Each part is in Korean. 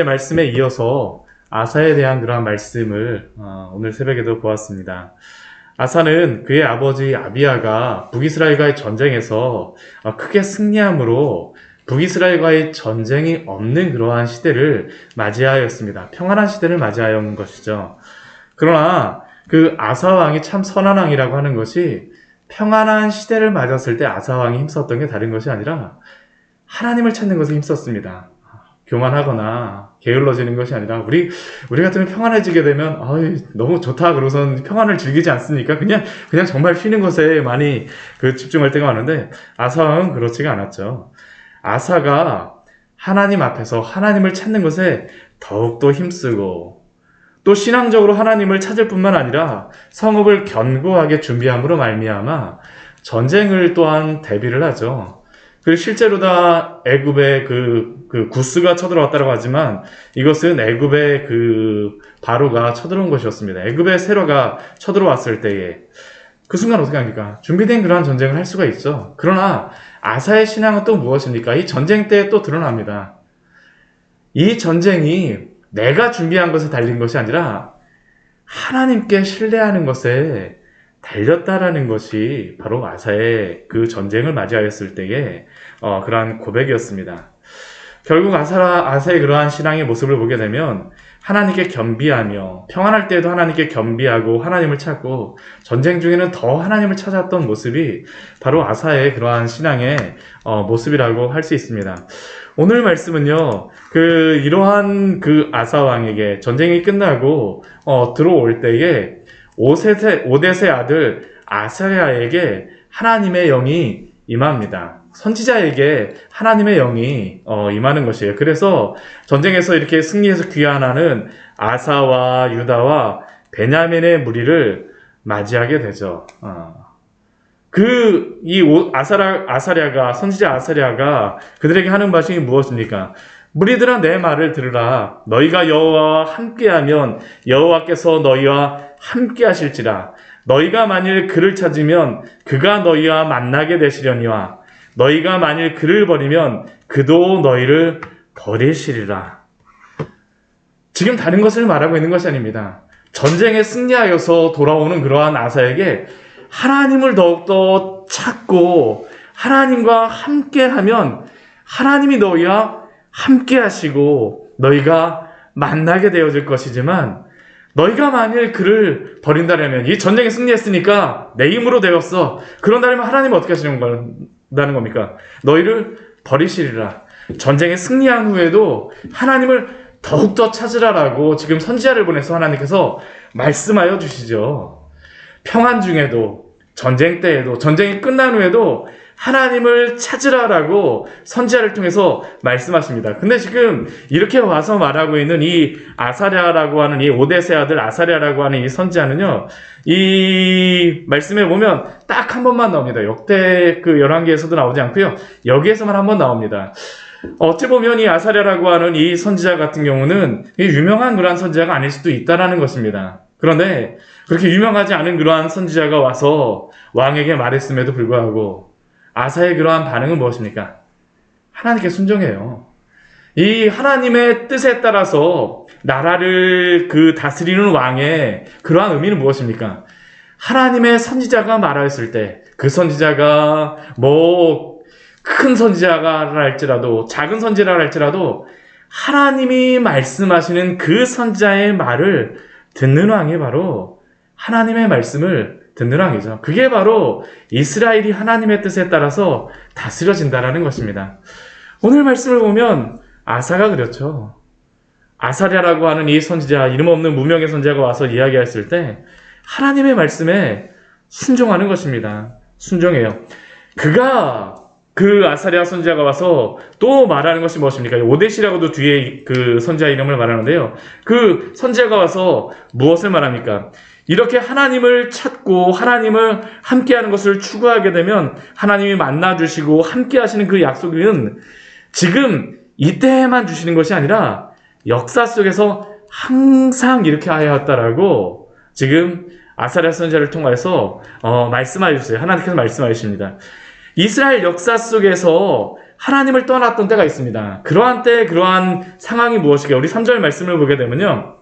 말씀에 이어서 아사에 대한 그러한 말씀을 오늘 새벽에도 보았습니다. 아사는 그의 아버지 아비야가 북이스라엘과의 전쟁에서 크게 승리함으로 북이스라엘과의 전쟁이 없는 그러한 시대를 맞이하였습니다. 평안한 시대를 맞이하였는 것이죠. 그러나 그 아사 왕이 참 선한 왕이라고 하는 것이 평안한 시대를 맞았을 때 아사 왕이 힘썼던 게 다른 것이 아니라 하나님을 찾는 것에 힘썼습니다. 교만하거나 게을러지는 것이 아니라 우리 같으면 평안해지게 되면 너무 좋다 그러고선 평안을 즐기지 않습니까? 그냥 정말 쉬는 것에 많이 집중할 때가 많은데 아사왕은 그렇지가 않았죠. 아사가 하나님 앞에서 하나님을 찾는 것에 더욱더 힘쓰고 또 신앙적으로 하나님을 찾을 뿐만 아니라 성읍을 견고하게 준비함으로 말미암아 전쟁을 또한 대비를 하죠. 그리고 실제로 다 애굽의 그 구스가 쳐들어왔다고 하지만 이것은 애굽의 바로가 쳐들어온 것이었습니다. 애굽의 세로가 쳐들어왔을 때에 그 순간 어떻게 합니까? 준비된 그러한 전쟁을 할 수가 있죠. 그러나 아사의 신앙은 또 무엇입니까? 이 전쟁 때에 또 드러납니다. 이 전쟁이 내가 준비한 것에 달린 것이 아니라 하나님께 신뢰하는 것에 달렸다라는 것이 바로 아사의 그 전쟁을 맞이하였을 때의 그러한 고백이었습니다. 결국 아사의 그러한 신앙의 모습을 보게 되면 하나님께 겸비하며 평안할 때에도 하나님께 겸비하고 하나님을 찾고 전쟁 중에는 더 하나님을 찾았던 모습이 바로 아사의 그러한 신앙의 모습이라고 할 수 있습니다. 오늘 말씀은요, 이러한 아사 왕에게 전쟁이 끝나고 들어올 때에 5대세 아들 아사랴에게 하나님의 영이 임합니다. 선지자에게 하나님의 영이 임하는 것이에요. 그래서 전쟁에서 이렇게 승리해서 귀환하는 아사와 유다와 베냐민의 무리를 맞이하게 되죠. 아사랴가, 선지자 아사랴가 그들에게 하는 말씀이 무엇입니까? 무리들아 내 말을 들으라. 너희가 여호와와 함께하면 여호와께서 너희와 함께 하실지라. 너희가 만일 그를 찾으면 그가 너희와 만나게 되시려니와 너희가 만일 그를 버리면 그도 너희를 버리시리라. 지금 다른 것을 말하고 있는 것이 아닙니다. 전쟁에 승리하여서 돌아오는 그러한 아사에게 하나님을 더욱더 찾고 하나님과 함께하면 하나님이 너희와 함께 하시고 너희가 만나게 되어질 것이지만 너희가 만일 그를 버린다면 이 전쟁에 승리했으니까 내 힘으로 되었어. 그런다면 하나님은 어떻게 하시는 겁니까? 너희를 버리시리라. 전쟁에 승리한 후에도 하나님을 더욱더 찾으라라고 지금 선지자를 보내서 하나님께서 말씀하여 주시죠. 평안 중에도 전쟁 때에도 전쟁이 끝난 후에도 하나님을 찾으라라고 선지자를 통해서 말씀하십니다. 근데 지금 이렇게 와서 말하고 있는 이 아사랴라고 하는 이 5대세 아들 아사랴라고 하는 이 선지자는요, 이 말씀에 보면 딱 한 번만 나옵니다. 역대 열왕기에서도 나오지 않고요. 여기에서만 한 번 나옵니다. 어찌 보면 이 아사랴라고 하는 이 선지자 같은 경우는 유명한 그러한 선지자가 아닐 수도 있다라는 것입니다. 그런데 그렇게 유명하지 않은 그러한 선지자가 와서 왕에게 말했음에도 불구하고 아사의 그러한 반응은 무엇입니까? 하나님께 순종해요. 이 하나님의 뜻에 따라서 나라를 다스리는 왕의 그러한 의미는 무엇입니까? 하나님의 선지자가 말하였을 때 그 선지자가 큰 선지자가 할지라도 작은 선지자라 할지라도 하나님이 말씀하시는 그 선지자의 말을 듣는 왕이 바로 하나님의 말씀을 듣는 왕이죠. 그게 바로 이스라엘이 하나님의 뜻에 따라서 다스려진다라는 것입니다. 오늘 말씀을 보면 아사가 그렇죠. 아사랴라고 하는 이 선지자, 이름 없는 무명의 선지자가 와서 이야기했을 때 하나님의 말씀에 순종하는 것입니다. 순종해요. 아사랴 선지자가 와서 또 말하는 것이 무엇입니까? 오데시라고도 뒤에 선지자 이름을 말하는데요. 그 선지자가 와서 무엇을 말합니까? 이렇게 하나님을 찾고 하나님을 함께하는 것을 추구하게 되면 하나님이 만나주시고 함께하시는 그 약속은 지금 이때만 주시는 것이 아니라 역사 속에서 항상 이렇게 하였다라고 지금 아사랴 선지자를 통해서 말씀하여 주세요. 하나님께서 말씀하십니다. 이스라엘 역사 속에서 하나님을 떠났던 때가 있습니다. 그러한 때 그러한 상황이 무엇이게? 우리 3절 말씀을 보게 되면요.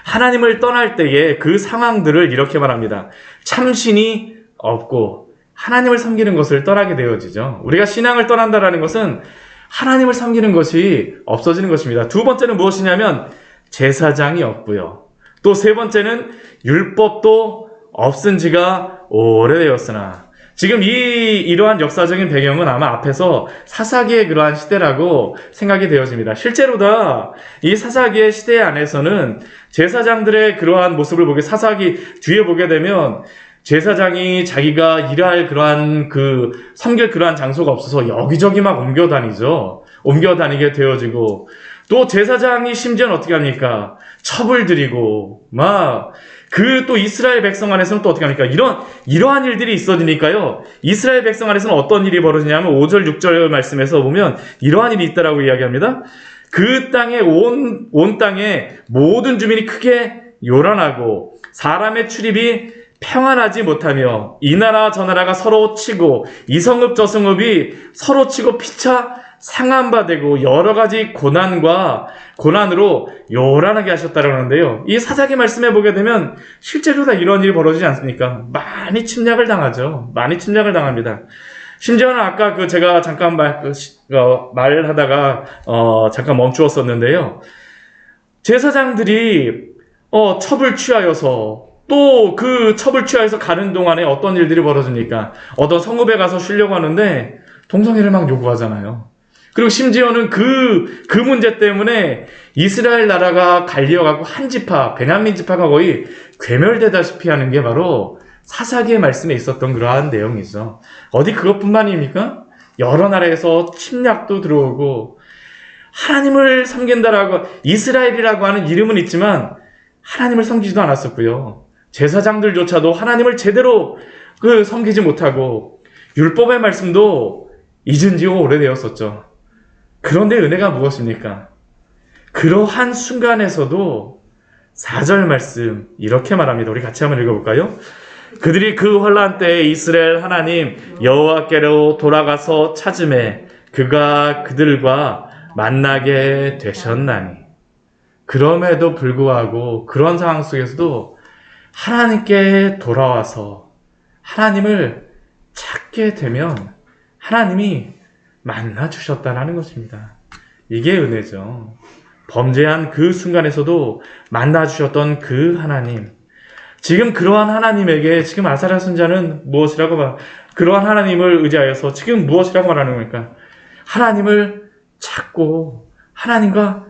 하나님을 떠날 때에 그 상황들을 이렇게 말합니다. 참신이 없고 하나님을 섬기는 것을 떠나게 되어지죠. 우리가 신앙을 떠난다라는 것은 하나님을 섬기는 것이 없어지는 것입니다. 두 번째는 무엇이냐면 제사장이 없고요. 또 세 번째는 율법도 없은 지가 오래되었으나, 지금 이러한 역사적인 배경은 아마 앞에서 사사기의 그러한 시대라고 생각이 되어집니다. 실제로다 이 사사기의 시대 안에서는 제사장들의 그러한 모습을 보게, 사사기 뒤에 보게 되면 제사장이 자기가 일할 그러한 섬길 그러한 장소가 없어서 여기저기 막 옮겨 다니죠. 옮겨 다니게 되어지고, 또 제사장이 심지어는 어떻게 합니까? 첩을 들이고 또 이스라엘 백성 안에서는 또 어떻게 합니까? 이러한 일들이 있어지니까요. 이스라엘 백성 안에서는 어떤 일이 벌어지냐면 5절, 6절 말씀에서 보면 이러한 일이 있다라고 이야기합니다. 그 땅에 온 땅에 모든 주민이 크게 요란하고 사람의 출입이 평안하지 못하며 이 나라 저 나라가 서로 치고 이 성읍 저 성읍이 서로 치고 피차 상한 바 되고 여러 가지 고난으로 요란하게 하셨다라고 하는데요. 이 사사기 말씀에 보게 되면 실제로 다 이런 일이 벌어지지 않습니까? 많이 침략을 당하죠. 많이 침략을 당합니다. 심지어는 아까 제가 잠깐 말하다가 잠깐 멈추었었는데요. 제사장들이 첩을 취하여서 또 그 첩을 취하여서 가는 동안에 어떤 일들이 벌어집니까? 어떤 성읍에 가서 쉬려고 하는데 동성애를 막 요구하잖아요. 그리고 심지어는 그 문제 때문에 이스라엘 나라가 갈리어가고 한 지파, 베냐민 지파가 거의 괴멸되다시피 하는 게 바로 사사기의 말씀에 있었던 그러한 내용이죠. 어디 그것뿐만입니까? 여러 나라에서 침략도 들어오고, 하나님을 섬긴다라고 이스라엘이라고 하는 이름은 있지만 하나님을 섬기지도 않았었고요. 제사장들조차도 하나님을 제대로 섬기지 못하고 율법의 말씀도 잊은 지가 오래되었었죠. 그런데 은혜가 무엇입니까? 그러한 순간에서도 4절 말씀 이렇게 말합니다. 우리 같이 한번 읽어볼까요? 그들이 그 환난 때에 이스라엘 하나님 여호와께로 돌아가서 찾음에 그가 그들과 만나게 되셨나니. 그럼에도 불구하고 그런 상황 속에서도 하나님께 돌아와서 하나님을 찾게 되면 하나님이 만나주셨다는 것입니다. 이게 은혜죠. 범죄한 그 순간에서도 만나주셨던 그 하나님. 지금 그러한 하나님에게 지금 아사랴 선지자는 그러한 하나님을 의지하여서 지금 무엇이라고 말하는 겁니까? 하나님을 찾고 하나님과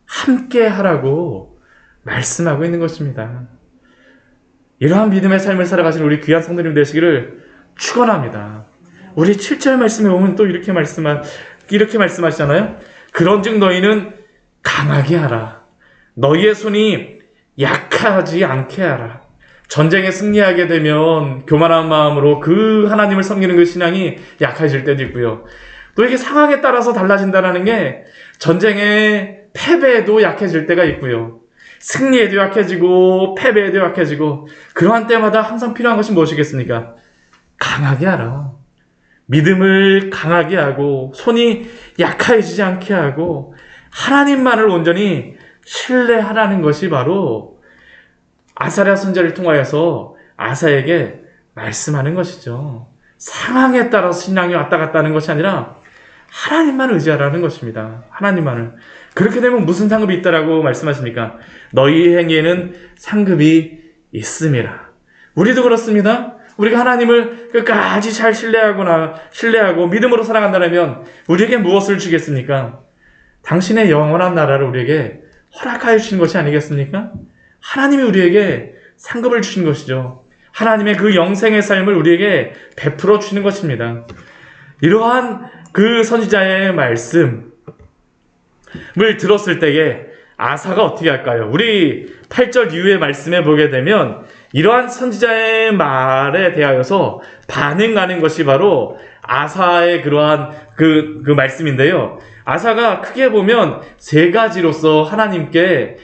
함께 하라고 말씀하고 있는 것입니다. 이러한 믿음의 삶을 살아가신 우리 귀한 성도님 되시기를 축원합니다. 우리 7절 말씀에 보면 또 이렇게 말씀하시잖아요. 그런즉 너희는 강하게 하라. 너희의 손이 약하지 않게 하라. 전쟁에 승리하게 되면 교만한 마음으로 그 하나님을 섬기는 그 신앙이 약해질 때도 있고요. 또 이게 상황에 따라서 달라진다는 게 전쟁의 패배에도 약해질 때가 있고요. 승리에도 약해지고 패배에도 약해지고, 그러한 때마다 항상 필요한 것이 무엇이겠습니까? 강하게 하라. 믿음을 강하게 하고 손이 약해지지 않게 하고 하나님만을 온전히 신뢰하라는 것이 바로 아사랴 선지자를 통하여서 아사에게 말씀하는 것이죠. 상황에 따라서 신앙이 왔다 갔다 하는 것이 아니라 하나님만 의지하라는 것입니다. 하나님만을. 그렇게 되면 무슨 상급이 있다라고 말씀하십니까? 너희 행위에는 상급이 있음이라. 우리도 그렇습니다. 우리가 하나님을 끝까지 잘 신뢰하고 믿음으로 살아간다면 우리에게 무엇을 주겠습니까? 당신의 영원한 나라를 우리에게 허락하여 주신 것이 아니겠습니까? 하나님이 우리에게 상급을 주신 것이죠. 하나님의 그 영생의 삶을 우리에게 베풀어 주시는 것입니다. 이러한 그 선지자의 말씀을 들었을 때에 아사가 어떻게 할까요? 우리 8절 이후의 말씀에 보게 되면 이러한 선지자의 말에 대하여서 반응하는 것이 바로 아사의 그러한 그 말씀인데요. 아사가 크게 보면 세 가지로서 하나님께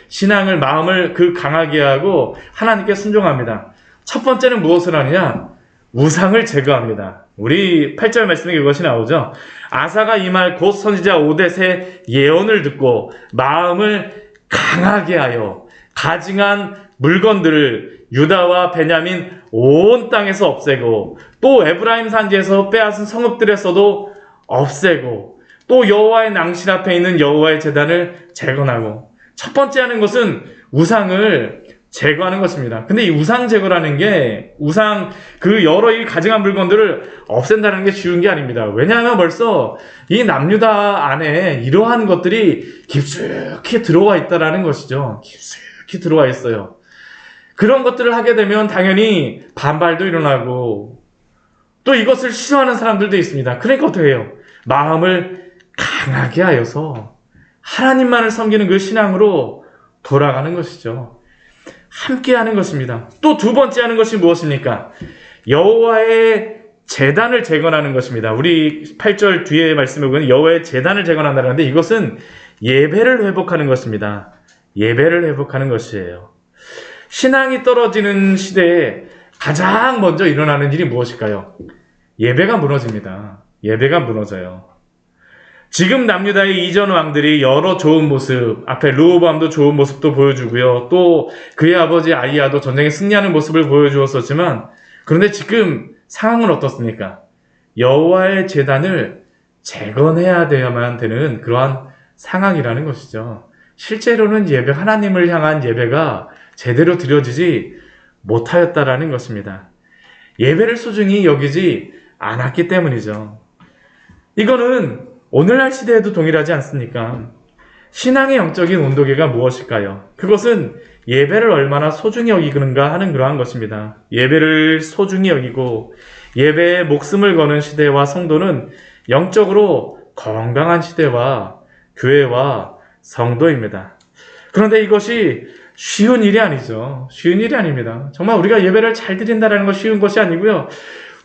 마음을 강하게 하고 하나님께 순종합니다. 첫 번째는 무엇을 하느냐? 우상을 제거합니다. 우리 8절 말씀에 그것이 나오죠. 아사가 이 말 곧 선지자 오뎃의 예언을 듣고 마음을 강하게 하여 가증한 물건들을 유다와 베냐민 온 땅에서 없애고 또 에브라임 산지에서 빼앗은 성읍들에서도 없애고 또 여호와의 낭실 앞에 있는 여호와의 제단을 재건하고, 첫 번째 하는 것은 우상을 제거하는 것입니다. 근데 이 우상 제거라는 게, 그 여러 이 가증한 물건들을 없앤다는 게 쉬운 게 아닙니다. 왜냐하면 벌써 이 남유다 안에 이러한 것들이 깊숙이 들어와 있다라는 것이죠. 깊숙이 들어와 있어요. 그런 것들을 하게 되면 당연히 반발도 일어나고 또 이것을 싫어하는 사람들도 있습니다. 그러니까 어떻게 해요? 마음을 강하게 하여서 하나님만을 섬기는 그 신앙으로 돌아가는 것이죠. 함께 하는 것입니다. 또 두 번째 하는 것이 무엇입니까? 여호와의 제단을 재건하는 것입니다. 우리 8절 뒤에 말씀에 보면 여호와의 제단을 재건한다는데, 이것은 예배를 회복하는 것입니다. 예배를 회복하는 것이에요. 신앙이 떨어지는 시대에 가장 먼저 일어나는 일이 무엇일까요? 예배가 무너집니다. 예배가 무너져요. 지금 남유다의 이전 왕들이 여러 좋은 모습, 앞에 르호보암도 좋은 모습도 보여주고요. 또 그의 아버지 아히야도 전쟁에 승리하는 모습을 보여주었었지만, 그런데 지금 상황은 어떻습니까? 여호와의 제단을 재건해야 되야만 되는 그러한 상황이라는 것이죠. 실제로는 하나님을 향한 예배가 제대로 드려지지 못하였다라는 것입니다. 예배를 소중히 여기지 않았기 때문이죠. 이거는 오늘날 시대에도 동일하지 않습니까? 신앙의 영적인 온도계가 무엇일까요? 그것은 예배를 얼마나 소중히 여기는가 하는 그러한 것입니다. 예배를 소중히 여기고 예배에 목숨을 거는 시대와 성도는 영적으로 건강한 시대와 교회와 성도입니다. 그런데 이것이 쉬운 일이 아니죠. 쉬운 일이 아닙니다. 정말 우리가 예배를 잘 드린다는 것이 쉬운 것이 아니고요.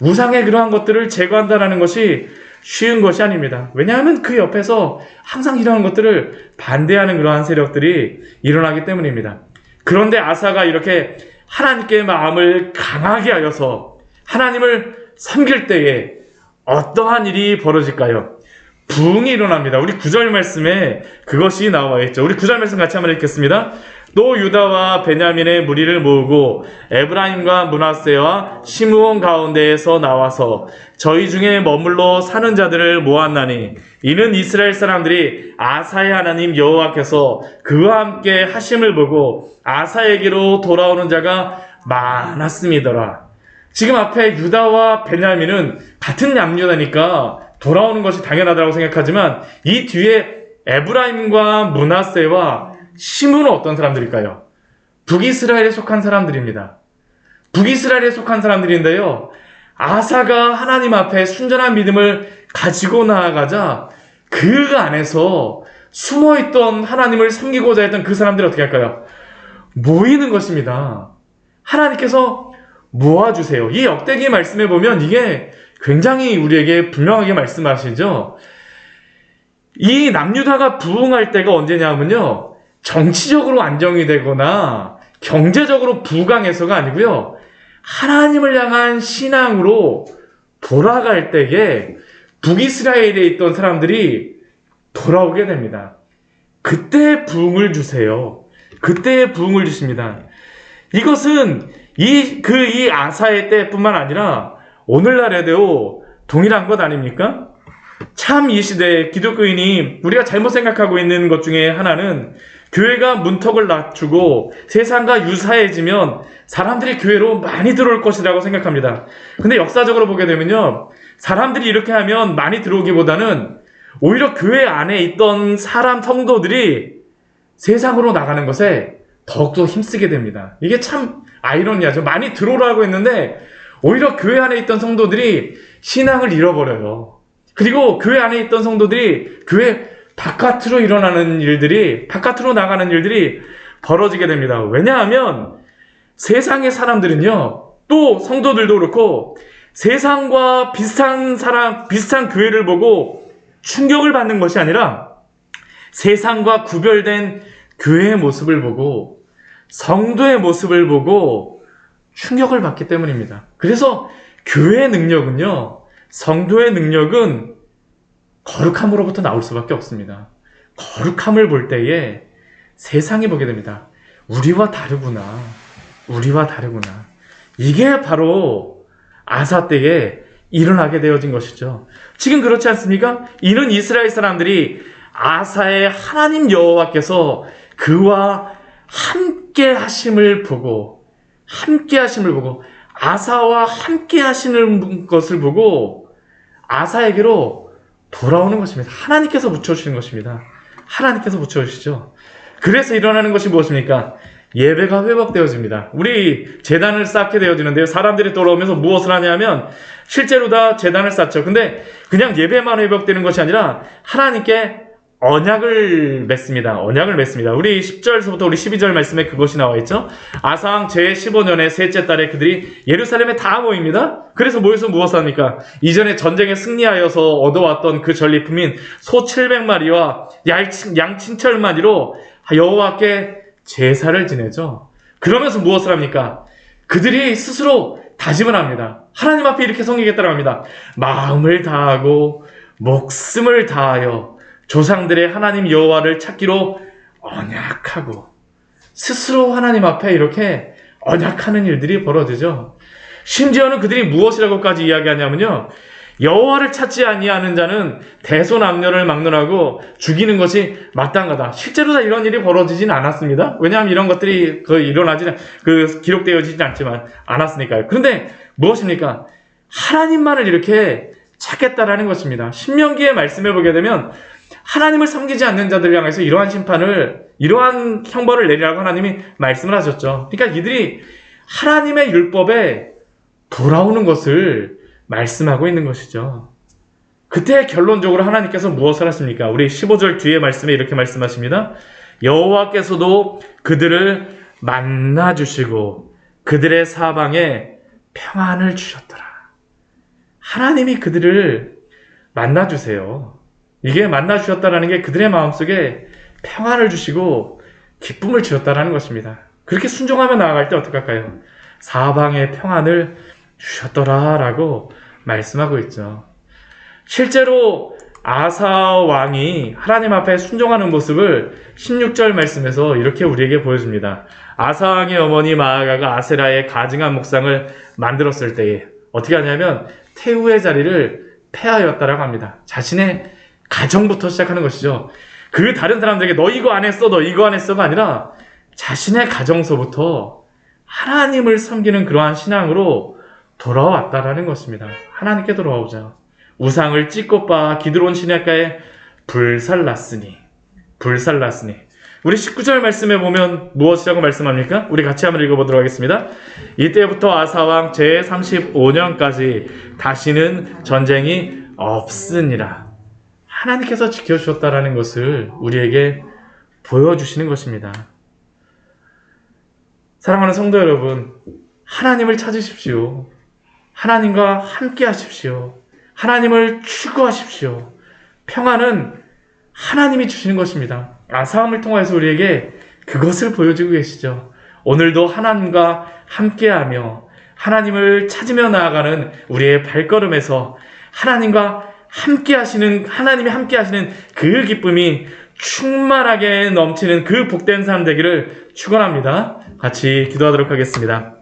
우상의 그러한 것들을 제거한다는 것이 쉬운 것이 아닙니다. 왜냐하면 그 옆에서 항상 이러한 것들을 반대하는 그러한 세력들이 일어나기 때문입니다. 그런데 아사가 이렇게 하나님께 마음을 강하게 하여서 하나님을 섬길 때에 어떠한 일이 벌어질까요? 부흥이 일어납니다. 우리 9절 말씀에 그것이 나와 있죠. 우리 9절 말씀 같이 한번 읽겠습니다. 또 유다와 베냐민의 무리를 모으고 에브라임과 므낫세와 시므온 가운데에서 나와서 저희 중에 머물러 사는 자들을 모았나니 이는 이스라엘 사람들이 아사의 하나님 여호와께서 그와 함께 하심을 보고 아사에게로 돌아오는 자가 많았음이더라. 지금 앞에 유다와 베냐민은 같은 남유다니까 돌아오는 것이 당연하다고 생각하지만, 이 뒤에 에브라임과 므낫세와 시므는 어떤 사람들일까요? 북이스라엘에 속한 사람들입니다. 북이스라엘에 속한 사람들인데요, 아사가 하나님 앞에 순전한 믿음을 가지고 나아가자 그 안에서 숨어있던 하나님을 섬기고자 했던 그 사람들이 어떻게 할까요? 모이는 것입니다. 하나님께서 모아주세요. 이 역대기 말씀에 보면 이게 굉장히 우리에게 분명하게 말씀하시죠. 이 남유다가 부흥할 때가 언제냐면요, 정치적으로 안정이 되거나 경제적으로 부강해서가 아니고요, 하나님을 향한 신앙으로 돌아갈 때에 북이스라엘에 있던 사람들이 돌아오게 됩니다. 그때 부흥을 주세요. 그때 부흥을 주십니다. 이것은 이 아사의 때뿐만 아니라 오늘날에도 동일한 것 아닙니까? 참 이 시대에 기독교인이 우리가 잘못 생각하고 있는 것 중에 하나는, 교회가 문턱을 낮추고 세상과 유사해지면 사람들이 교회로 많이 들어올 것이라고 생각합니다. 근데 역사적으로 보게 되면요, 사람들이 이렇게 하면 많이 들어오기보다는 오히려 교회 안에 있던 성도들이 세상으로 나가는 것에 더욱더 힘쓰게 됩니다. 이게 참 아이러니하죠. 많이 들어오라고 했는데 오히려 교회 안에 있던 성도들이 신앙을 잃어버려요. 그리고 교회 안에 있던 성도들이 교회 바깥으로 바깥으로 나가는 일들이 벌어지게 됩니다. 왜냐하면 세상의 사람들은요, 또 성도들도 그렇고 세상과 비슷한 교회를 보고 충격을 받는 것이 아니라 세상과 구별된 교회의 모습을 보고 성도의 모습을 보고 충격을 받기 때문입니다. 그래서 교회의 능력은요, 성도의 능력은 거룩함으로부터 나올 수밖에 없습니다. 거룩함을 볼 때에 세상이 보게 됩니다. 우리와 다르구나. 우리와 다르구나. 이게 바로 아사 때에 일어나게 되어진 것이죠. 지금 그렇지 않습니까? 이는 이스라엘 사람들이 아사의 하나님 여호와께서 그와 함께 하심을 보고 아사와 함께 하시는 것을 보고 아사에게로 돌아오는 것입니다. 하나님께서 붙여주시는 것입니다. 하나님께서 붙여주시죠. 그래서 일어나는 것이 무엇입니까? 예배가 회복되어집니다. 우리 제단을 쌓게 되어지는데요. 사람들이 돌아오면서 무엇을 하냐면 실제로 다 제단을 쌓죠. 근데 그냥 예배만 회복되는 것이 아니라 하나님께 언약을 맺습니다. 언약을 맺습니다. 우리 10절에서부터 우리 12절 말씀에 그것이 나와 있죠. 아사왕 제15년의 셋째 달에 그들이 예루살렘에 다 모입니다. 그래서 모여서 무엇을 합니까? 이전에 전쟁에 승리하여서 얻어왔던 그 전리품인 소 700마리와 양 7마리로 여호와께 제사를 지내죠. 그러면서 무엇을 합니까? 그들이 스스로 다짐을 합니다. 하나님 앞에 이렇게 섬기겠다고 합니다. 마음을 다하고 목숨을 다하여 조상들의 하나님 여호와를 찾기로 언약하고 스스로 하나님 앞에 이렇게 언약하는 일들이 벌어지죠. 심지어는 그들이 무엇이라고까지 이야기하냐면요. 여호와를 찾지 아니하는 자는 대소남녀를 막론하고 죽이는 것이 마땅하다. 실제로 다 이런 일이 벌어지진 않았습니다. 왜냐하면 이런 것들이 기록되어지진 않았으니까요. 그런데 무엇입니까? 하나님만을 이렇게 찾겠다라는 것입니다. 신명기의 말씀을 보게 되면 하나님을 섬기지 않는 자들 향해서 이러한 형벌을 내리라고 하나님이 말씀을 하셨죠. 그러니까 이들이 하나님의 율법에 돌아오는 것을 말씀하고 있는 것이죠. 그때 결론적으로 하나님께서 무엇을 하십니까? 우리 15절 뒤에 말씀에 이렇게 말씀하십니다. 여호와께서도 그들을 만나주시고 그들의 사방에 평안을 주셨더라. 하나님이 그들을 만나주세요. 이게 만나주셨다라는 게 그들의 마음속에 평안을 주시고 기쁨을 주셨다라는 것입니다. 그렇게 순종하며 나아갈 때 어떡할까요? 사방에 평안을 주셨더라라고 말씀하고 있죠. 실제로 아사 왕이 하나님 앞에 순종하는 모습을 16절 말씀에서 이렇게 우리에게 보여줍니다. 아사 왕의 어머니 마아가가 아세라의 가증한 목상을 만들었을 때에 어떻게 하냐면 태우의 자리를 폐하였다라고 합니다. 자신의 가정부터 시작하는 것이죠. 그 다른 사람들에게 너 이거 안 했어, 너 이거 안 했어가 아니라 자신의 가정서부터 하나님을 섬기는 그러한 신앙으로 돌아왔다라는 것입니다. 하나님께 돌아오자. 우상을 찢고 빻아 기드론 시냇가에 불살랐으니. 우리 19절 말씀에 보면 무엇이라고 말씀합니까? 우리 같이 한번 읽어보도록 하겠습니다. 이때부터 아사왕 제35년까지 다시는 전쟁이 없으니라. 하나님께서 지켜주셨다라는 것을 우리에게 보여주시는 것입니다. 사랑하는 성도 여러분, 하나님을 찾으십시오. 하나님과 함께 하십시오. 하나님을 추구하십시오. 평안은 하나님이 주시는 것입니다. 아사함을 통해서 우리에게 그것을 보여주고 계시죠. 오늘도 하나님과 함께하며 하나님을 찾으며 나아가는 우리의 발걸음에서 하나님이 함께 하시는 그 기쁨이 충만하게 넘치는 그 복된 삶 되기를 축원합니다. 같이 기도하도록 하겠습니다.